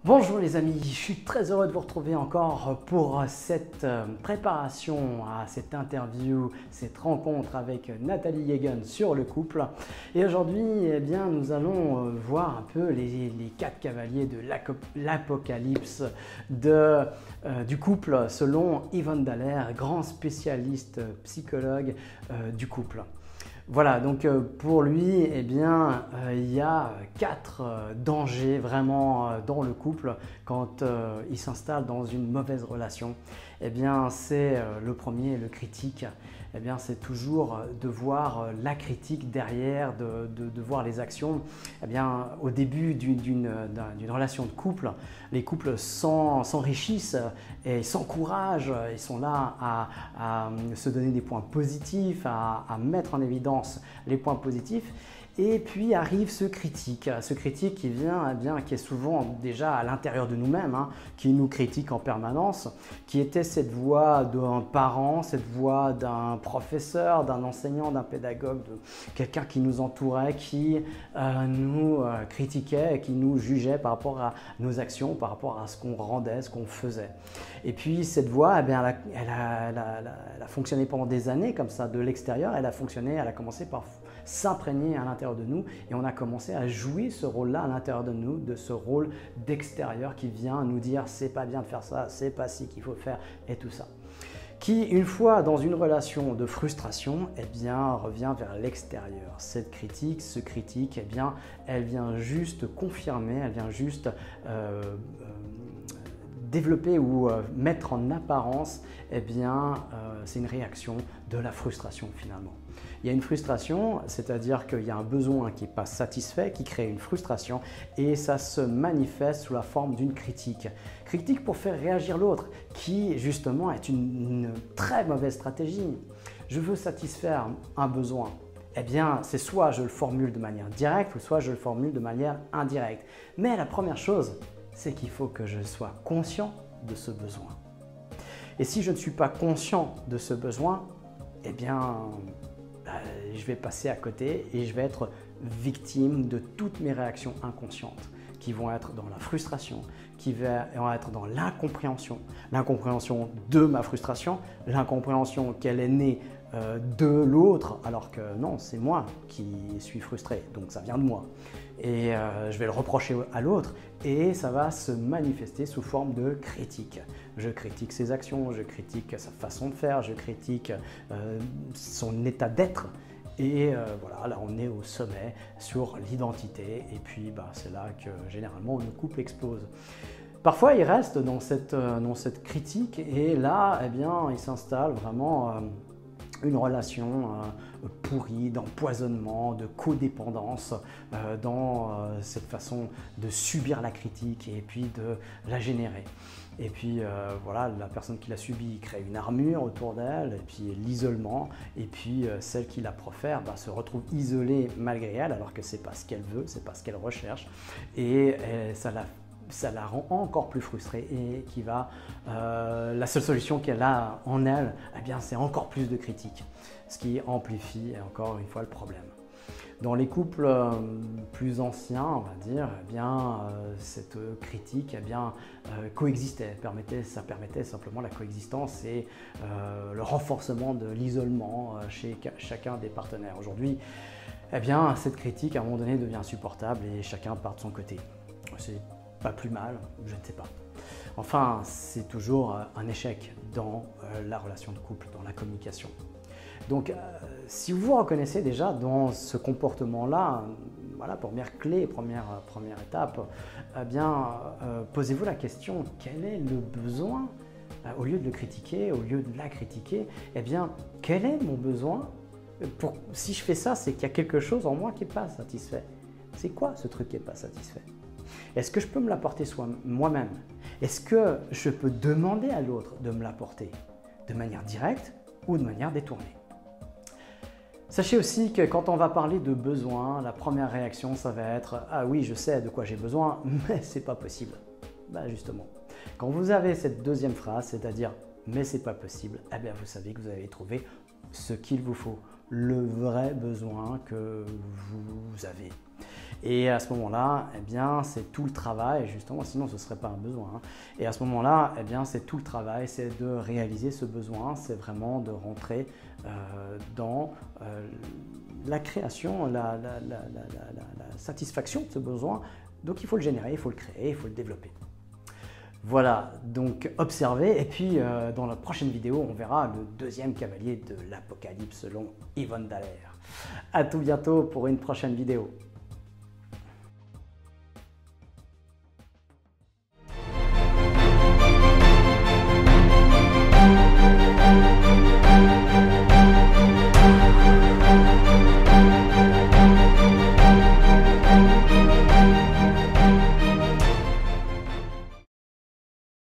Bonjour les amis, je suis très heureux de vous retrouver encore pour cette préparation à cette interview, cette rencontre avec Nathalie Yegan sur le couple. Et aujourd'hui, nous allons voir un peu les quatre cavaliers de l'apocalypse du couple selon Yvonne Dallaire, grand spécialiste psychologue du couple. Voilà, donc pour lui, il y a quatre dangers vraiment dans le couple quand il s'installe dans une mauvaise relation. C'est le premier, le critique. C'est toujours de voir la critique derrière, de voir les actions. Au début d'une relation de couple, les couples s'enrichissent et s'encouragent. Ils sont là à se donner des points positifs, à mettre en évidence les points positifs. Et puis arrive ce critique qui vient, qui est souvent déjà à l'intérieur de nous-mêmes, qui nous critique en permanence, qui était cette voix d'un parent, cette voix d'un professeur, d'un enseignant, d'un pédagogue, de quelqu'un qui nous entourait, qui nous critiquait, qui nous jugeait par rapport à nos actions, par rapport à ce qu'on rendait, ce qu'on faisait. Et puis cette voix, elle a fonctionné pendant des années comme ça, de l'extérieur, elle a commencé par s'imprégner à l'intérieur de nous et on a commencé à jouer ce rôle-là à l'intérieur de nous, de ce rôle d'extérieur qui vient nous dire c'est pas bien de faire ça, c'est pas ci qu'il faut faire et tout ça. Qui, une fois dans une relation de frustration, revient vers l'extérieur. Cette critique, elle vient juste confirmer, elle vient juste développer ou mettre en apparence, c'est une réaction de la frustration finalement. Il y a une frustration, c'est-à-dire qu'il y a un besoin qui n'est pas satisfait, qui crée une frustration et ça se manifeste sous la forme d'une critique. Critique pour faire réagir l'autre, qui justement est une très mauvaise stratégie. Je veux satisfaire un besoin. C'est soit je le formule de manière directe ou soit je le formule de manière indirecte. Mais la première chose, c'est qu'il faut que je sois conscient de ce besoin. Et si je ne suis pas conscient de ce besoin, je vais passer à côté et je vais être victime de toutes mes réactions inconscientes qui vont être dans la frustration, qui vont être dans l'incompréhension de ma frustration, l'incompréhension qu'elle est née de l'autre, alors que non, c'est moi qui suis frustré, donc ça vient de moi. Et je vais le reprocher à l'autre et ça va se manifester sous forme de critique. Je critique ses actions, je critique sa façon de faire, je critique son état d'être. Et voilà, là on est au sommet sur l'identité et puis c'est là que généralement le couple explose. Parfois il reste dans cette critique et là il s'installe vraiment une relation pourrie, d'empoisonnement, de codépendance dans cette façon de subir la critique et puis de la générer. Et puis la personne qui l'a subie crée une armure autour d'elle, et puis l'isolement, et puis celle qui la profère se retrouve isolée malgré elle, alors que c'est pas ce qu'elle veut, c'est pas ce qu'elle recherche, et ça la rend encore plus frustrée et la seule solution qu'elle a en elle, c'est encore plus de critiques, ce qui amplifie encore une fois le problème. Dans les couples plus anciens, on va dire, cette critique coexistait, ça permettait simplement la coexistence et le renforcement de l'isolement chez chacun des partenaires. Aujourd'hui, cette critique à un moment donné devient insupportable et chacun part de son côté. C'est pas plus mal, je ne sais pas. Enfin, c'est toujours un échec dans la relation de couple, dans la communication. Donc, si vous vous reconnaissez déjà dans ce comportement-là, première clé, première étape, posez-vous la question, quel est le besoin? Au lieu de le critiquer, au lieu de la critiquer, quel est mon besoin? Si je fais ça, c'est qu'il y a quelque chose en moi qui n'est pas satisfait. C'est quoi ce truc qui n'est pas satisfait? Est-ce que je peux me l'apporter moi-même? Est-ce que je peux demander à l'autre de me l'apporter de manière directe ou de manière détournée? Sachez aussi que quand on va parler de besoin, la première réaction, ça va être « Ah oui, je sais de quoi j'ai besoin, mais c'est pas possible. » Justement, quand vous avez cette deuxième phrase, c'est-à-dire « Mais c'est pas possible », vous savez que vous avez trouvé ce qu'il vous faut, le vrai besoin que vous avez. Et à ce moment-là, eh bien, c'est tout le travail, justement, sinon ce ne serait pas un besoin. Hein. Et à ce moment-là, eh bien, c'est tout le travail, c'est de réaliser ce besoin, c'est vraiment de rentrer dans la création, la satisfaction de ce besoin. Donc il faut le générer, il faut le créer, il faut le développer. Voilà, donc observez, et puis dans la prochaine vidéo, on verra le deuxième cavalier de l'Apocalypse selon Yvonne Dallaire. À tout bientôt pour une prochaine vidéo.